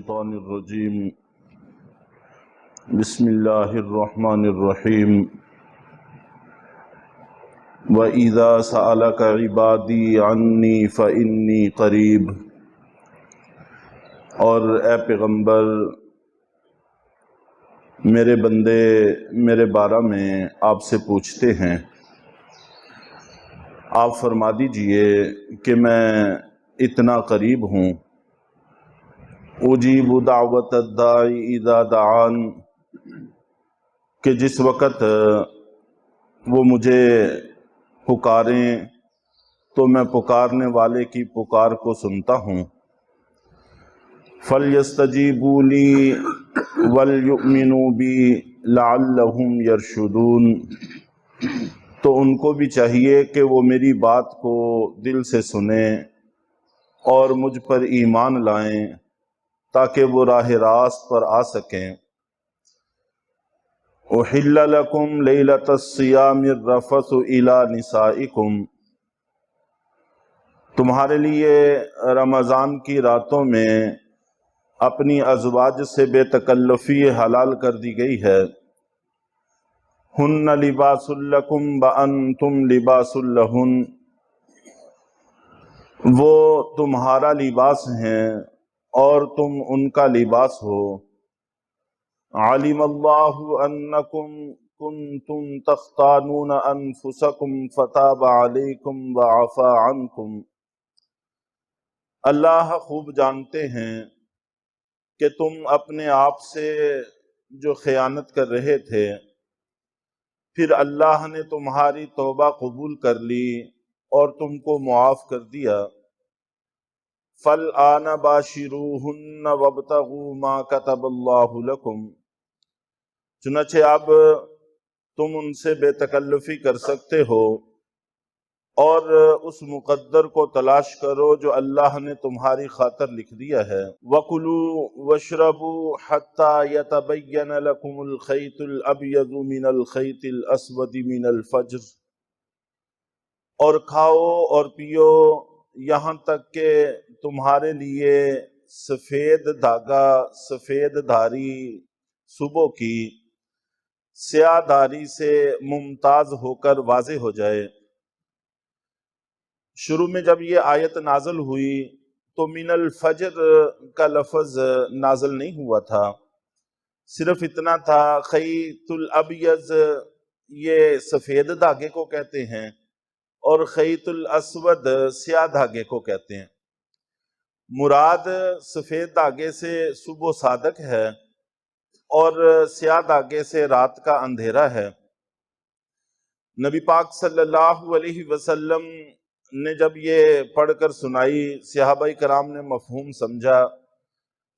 الشیطان الرجیم بسم اللہ الرحمن الرحیم وَإِذَا سَأَلَكَ عِبَادِي عَنِّي فَإِنِّي قَرِيب۔ اور اے پیغمبر، میرے بندے میرے بارے میں آپ سے پوچھتے ہیں، آپ فرما دیجئے کہ میں اتنا قریب ہوں۔ اجیب دعوت الداعی اذا دعان، کہ جس وقت وہ مجھے پکاریں تو میں پکارنے والے کی پکار کو سنتا ہوں۔ فَلْيَسْتَجِيبُوا لِي وَلْيُؤْمِنُوا بِي لَعَلَّهُمْ يَرْشُدُونَ۔ تو ان کو بھی چاہیے کہ وہ میری بات کو دل سے سنیں اور مجھ پر ایمان لائیں تاکہ وہ راہ راست پر آ سکیں۔ أُحِلَّ لَكُمْ لَيْلَةَ الصِّيَامِ الرَّفَثُ إِلَى نِسَائِكُمْ۔ تمہارے لیے رمضان کی راتوں میں اپنی ازواج سے بے تکلفی حلال کر دی گئی ہے۔ ہن لباس لکم وانتم لباس لہن، وہ تمہارا لباس ہیں اور تم ان کا لباس ہو۔ علم اللہ انکم کنتم تختانون انفسکم فتاب علیکم وعفا عنکم۔ اللہ خوب جانتے ہیں کہ تم اپنے آپ سے جو خیانت کر رہے تھے، پھر اللہ نے تمہاری توبہ قبول کر لی اور تم کو معاف کر دیا۔ فَالْآنَ بَاشِرُوهُنَّ وَابْتَغُوا مَا كَتَبَ اللَّهُ لَكُمْ۔ چنانچہ اب تم ان سے بے تکلفی کر سکتے ہو اور اس مقدر کو تلاش کرو جو اللہ نے تمہاری خاطر لکھ دیا ہے۔ وَكُلُوا وَاشْرَبُوا حَتَّى يَتَبَيَّنَ لَكُمُ الْخَيْطُ الْأَبْيَضُ مِنَ الْخَيْطِ الْأَسْوَدِ مِنَ الْفَجْرِ۔ اور کھاؤ اور پیو یہاں تک کہ تمہارے لیے سفید دھاگا سفید دھاری صبح کی سیاہ دھاری سے ممتاز ہو کر واضح ہو جائے۔ شروع میں جب یہ آیت نازل ہوئی تو من الفجر کا لفظ نازل نہیں ہوا تھا، صرف اتنا تھا خیط الابیض، یہ سفید دھاگے کو کہتے ہیں، اور خیط الاسود سیاہ دھاگے کو کہتے ہیں۔ مراد سفید دھاگے سے صبح صادق ہے اور سیاہ دھاگے سے رات کا اندھیرا ہے۔ نبی پاک صلی اللہ علیہ وسلم نے جب یہ پڑھ کر سنائی، صحابہ کرام نے مفہوم سمجھا،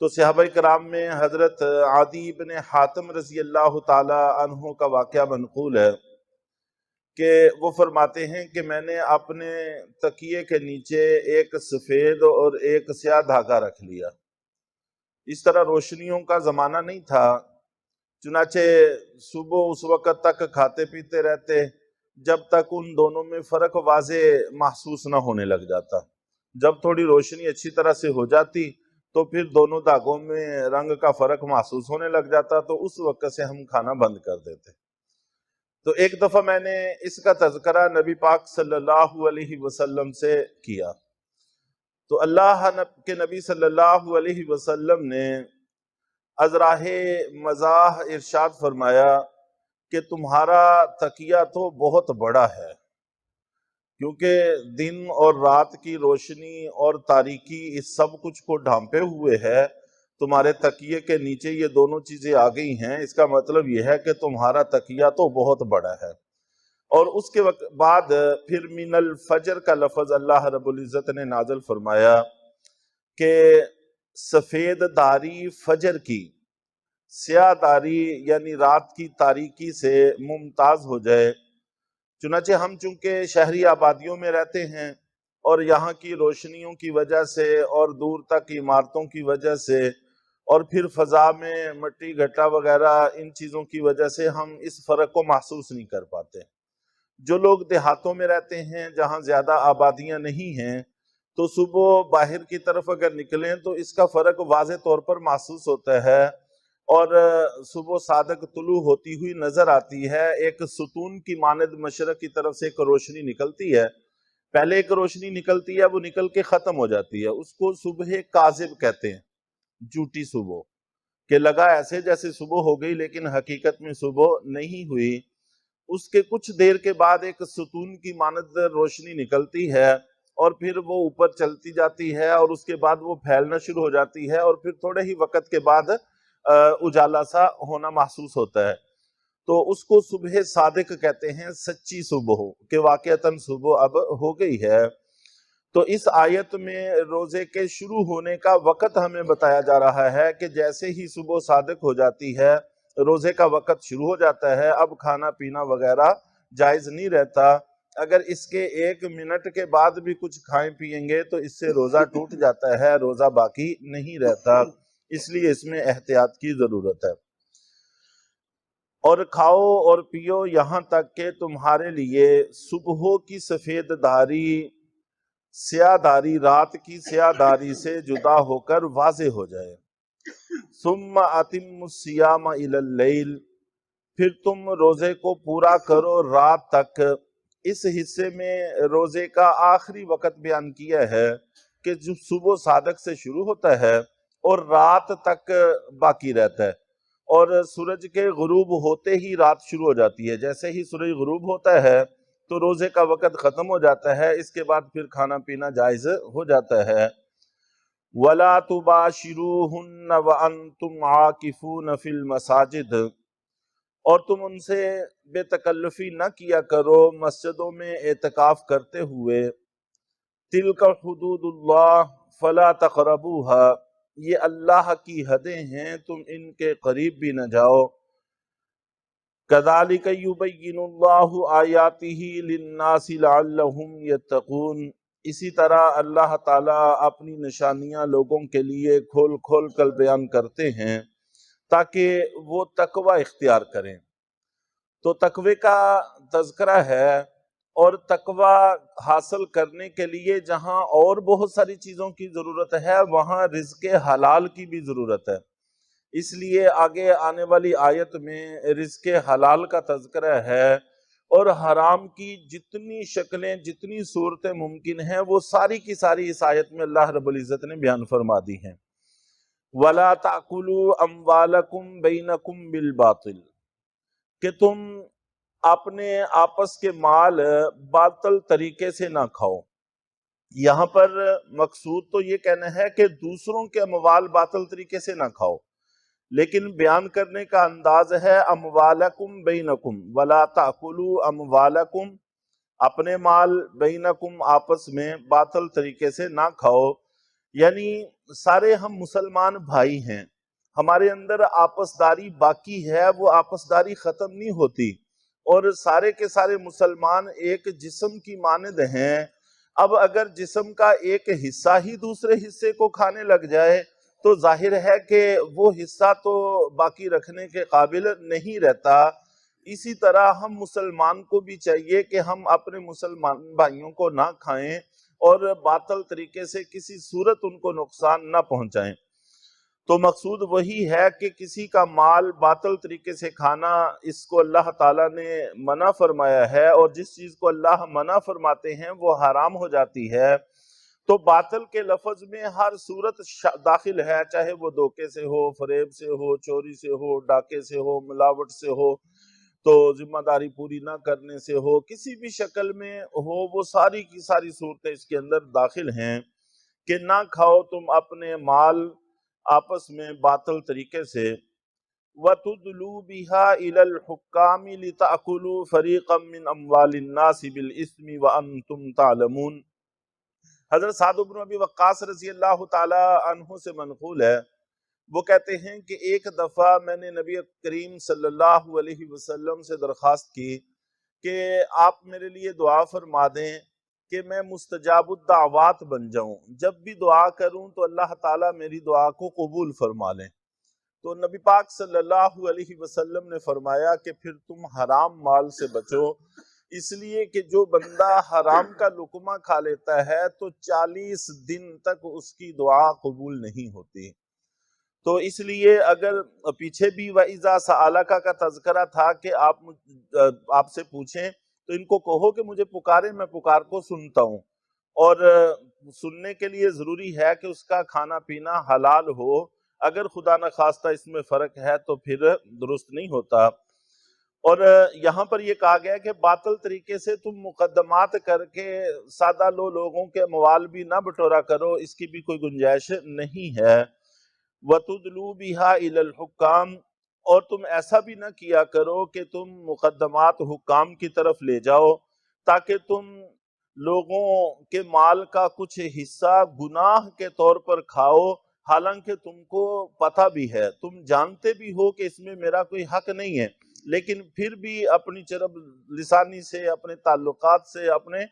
تو صحابہ کرام میں حضرت عدی بن حاتم رضی اللہ تعالی عنہ کا واقعہ منقول ہے کہ وہ فرماتے ہیں کہ میں نے اپنے تکیے کے نیچے ایک سفید اور ایک سیاہ دھاگا رکھ لیا۔ اس طرح روشنیوں کا زمانہ نہیں تھا، چنانچہ صبح اس وقت تک کھاتے پیتے رہتے جب تک ان دونوں میں فرق واضح محسوس نہ ہونے لگ جاتا۔ جب تھوڑی روشنی اچھی طرح سے ہو جاتی تو پھر دونوں دھاگوں میں رنگ کا فرق محسوس ہونے لگ جاتا، تو اس وقت سے ہم کھانا بند کر دیتے۔ تو ایک دفعہ میں نے اس کا تذکرہ نبی پاک صلی اللہ علیہ وسلم سے کیا، تو اللہ کے نبی صلی اللہ علیہ وسلم نے از راہ مزاح ارشاد فرمایا کہ تمہارا تکیہ تو بہت بڑا ہے، کیونکہ دن اور رات کی روشنی اور تاریکی اس سب کچھ کو ڈھانپے ہوئے ہے۔ تمہارے تکیے کے نیچے یہ دونوں چیزیں آ گئی ہیں، اس کا مطلب یہ ہے کہ تمہارا تکیہ تو بہت بڑا ہے۔ اور اس کے بعد پھر من الفجر کا لفظ اللہ رب العزت نے نازل فرمایا کہ سفید داری فجر کی، سیاہ داری یعنی رات کی تاریکی سے ممتاز ہو جائے۔ چنانچہ ہم چونکہ شہری آبادیوں میں رہتے ہیں اور یہاں کی روشنیوں کی وجہ سے اور دور تک عمارتوں کی وجہ سے اور پھر فضا میں مٹی گھٹا وغیرہ ان چیزوں کی وجہ سے ہم اس فرق کو محسوس نہیں کر پاتے۔ جو لوگ دیہاتوں میں رہتے ہیں جہاں زیادہ آبادیاں نہیں ہیں، تو صبح باہر کی طرف اگر نکلیں تو اس کا فرق واضح طور پر محسوس ہوتا ہے، اور صبح صادق طلوع ہوتی ہوئی نظر آتی ہے، ایک ستون کی مانند مشرق کی طرف سے ایک روشنی نکلتی ہے، پہلے ایک روشنی نکلتی ہے، وہ نکل کے ختم ہو جاتی ہے، اس کو صبح کاذب کہتے ہیں، جھوٹی صبح، کہ لگا ایسے جیسے صبح ہو گئی لیکن حقیقت میں صبح نہیں ہوئی۔ اس کے کچھ دیر کے بعد ایک ستون کی مانند روشنی نکلتی ہے اور پھر وہ اوپر چلتی جاتی ہے، اور اس کے بعد وہ پھیلنا شروع ہو جاتی ہے، اور پھر تھوڑے ہی وقت کے بعد اجالا سا ہونا محسوس ہوتا ہے، تو اس کو صبح صادق کہتے ہیں، سچی صبح، کہ واقعتاً صبح اب ہو گئی ہے۔ تو اس آیت میں روزے کے شروع ہونے کا وقت ہمیں بتایا جا رہا ہے کہ جیسے ہی صبح صادق ہو جاتی ہے روزے کا وقت شروع ہو جاتا ہے، اب کھانا پینا وغیرہ جائز نہیں رہتا، اگر اس کے 1 منٹ کے بعد بھی کچھ کھائیں پیئیں گے تو اس سے روزہ ٹوٹ جاتا ہے، روزہ باقی نہیں رہتا، اس لیے اس میں احتیاط کی ضرورت ہے۔ اور کھاؤ اور پیو یہاں تک کہ تمہارے لیے صبح کی سفید داری سیاہ داری رات کی سیاہ داری سے جدا ہو کر واضح ہو جائے۔ ثم اتم الصیام الی اللیل، پھر تم روزے کو پورا کرو رات تک۔ اس حصے میں روزے کا آخری وقت بیان کیا ہے کہ جو صبح صادق سے شروع ہوتا ہے اور رات تک باقی رہتا ہے، اور سورج کے غروب ہوتے ہی رات شروع ہو جاتی ہے، جیسے ہی سورج غروب ہوتا ہے تو روزے کا وقت ختم ہو جاتا ہے، اس کے بعد پھر کھانا پینا جائز ہو جاتا ہے۔ وَلَا تُبَاشِرُوهُنَّ وَأَنْتُمْ عَاكِفُونَ فِي الْمَسَاجِدِ، اور تم ان سے بے تکلفی نہ کیا کرو مسجدوں میں اعتکاف کرتے ہوئے۔ تِلْكَ حُدُودُ اللَّهِ فَلَا تَقْرَبُوهَا، یہ اللہ کی حدیں ہیں، تم ان کے قریب بھی نہ جاؤ۔ كَذَلِكَ يُبَيِّنُ اللَّهُ آيَاتِهِ لِلنَّاسِ لَعَلَّهُمْ يَتَّقُونَ، اسی طرح اللہ تعالیٰ اپنی نشانیاں لوگوں کے لیے کھول کھول کر بیان کرتے ہیں تاکہ وہ تقوی اختیار کریں۔ تو تقوی کا تذکرہ ہے، اور تقوی حاصل کرنے کے لیے جہاں اور بہت ساری چیزوں کی ضرورت ہے وہاں رزق حلال کی بھی ضرورت ہے، اس لیے آگے آنے والی آیت میں رزق حلال کا تذکرہ ہے، اور حرام کی جتنی شکلیں جتنی صورتیں ممکن ہیں وہ ساری کی ساری اس آیت میں اللہ رب العزت نے بیان فرما دی ہیں۔ وَلَا تَأْكُلُوا أَمْوَالَكُمْ بَيْنَكُمْ بِالْبَاطِلِ، کہ تم اپنے آپس کے مال باطل طریقے سے نہ کھاؤ۔ یہاں پر مقصود تو یہ کہنا ہے کہ دوسروں کے اموال باطل طریقے سے نہ کھاؤ، لیکن بیان کرنے کا انداز ہے اموالکم بینکم، ولا تاکلوا اموالکم، اپنے مال بینکم آپس میں باطل طریقے سے نہ کھاؤ، یعنی سارے ہم مسلمان بھائی ہیں، ہمارے اندر آپسداری باقی ہے، وہ آپسداری ختم نہیں ہوتی، اور سارے کے سارے مسلمان ایک جسم کی مانند ہیں۔ اب اگر جسم کا ایک حصہ ہی دوسرے حصے کو کھانے لگ جائے تو ظاہر ہے کہ وہ حصہ تو باقی رکھنے کے قابل نہیں رہتا۔ اسی طرح ہم مسلمان کو بھی چاہیے کہ ہم اپنے مسلمان بھائیوں کو نہ کھائیں اور باطل طریقے سے کسی صورت ان کو نقصان نہ پہنچائیں۔ تو مقصود وہی ہے کہ کسی کا مال باطل طریقے سے کھانا، اس کو اللہ تعالیٰ نے منع فرمایا ہے، اور جس چیز کو اللہ منع فرماتے ہیں وہ حرام ہو جاتی ہے۔ تو باطل کے لفظ میں ہر صورت داخل ہے، چاہے وہ دھوکے سے ہو، فریب سے ہو، چوری سے ہو، ڈاکے سے ہو، ملاوٹ سے ہو، تو ذمہ داری پوری نہ کرنے سے ہو، کسی بھی شکل میں ہو، وہ ساری کی ساری صورتیں اس کے اندر داخل ہیں کہ نہ کھاؤ تم اپنے مال آپس میں باطل طریقے سے۔ وَتُدْلُوا بِهَا إِلَى الْحُكَّامِ لِتَأْكُلُوا فَرِيقًا مِّنْ أَمْوَالِ النَّاسِ بِالْإِثْمِ وَأَنْتُمْ تَعْلَمُونَ۔ حضرت سعد بن ابی وقاص رضی اللہ تعالی عنہ سے منقول ہے، وہ کہتے ہیں کہ ایک دفعہ میں نے نبی کریم صلی اللہ علیہ وسلم سے درخواست کی کہ آپ میرے لیے دعا فرما دیں کہ میں مستجاب الدعوات بن جاؤں، جب بھی دعا کروں تو اللہ تعالیٰ میری دعا کو قبول فرما لیں۔ تو نبی پاک صلی اللہ علیہ وسلم نے فرمایا کہ پھر تم حرام مال سے بچو، اس لیے کہ جو بندہ حرام کا لقمہ کھا لیتا ہے تو 40 دن تک اس کی دعا قبول نہیں ہوتی۔ تو اس لیے اگر پیچھے بھی وَإِذَا سَأَلَكَ کا تذکرہ تھا کہ آپ سے پوچھیں تو ان کو کہو کہ مجھے پکارے، میں پکار کو سنتا ہوں، اور سننے کے لیے ضروری ہے کہ اس کا کھانا پینا حلال ہو، اگر خدا نخواستہ اس میں فرق ہے تو پھر درست نہیں ہوتا۔ اور یہاں پر یہ کہا گیا کہ باطل طریقے سے تم مقدمات کر کے سادہ لوگوں کے اموال بھی نہ بٹورا کرو، اس کی بھی کوئی گنجائش نہیں ہے۔ وَتُدْلُوا بِهَا إِلَى الْحُكَّامِ، اور تم ایسا بھی نہ کیا کرو کہ تم مقدمات حکام کی طرف لے جاؤ تاکہ تم لوگوں کے مال کا کچھ حصہ گناہ کے طور پر کھاؤ، حالانکہ تم کو پتہ بھی ہے، تم جانتے بھی ہو کہ اس میں میرا کوئی حق نہیں ہے، لیکن پھر بھی اپنی چرب لسانی سے، اپنے تعلقات سے، اپنے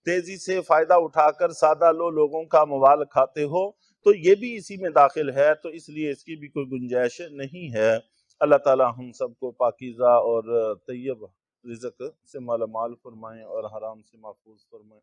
تیزی سے فائدہ اٹھا کر سادہ لوگوں کا اموال کھاتے ہو، تو یہ بھی اسی میں داخل ہے، تو اس لیے اس کی بھی کوئی گنجائش نہیں ہے۔ اللہ تعالی ہم سب کو پاکیزہ اور طیب رزق سے مالا مال فرمائیں اور حرام سے محفوظ فرمائیں۔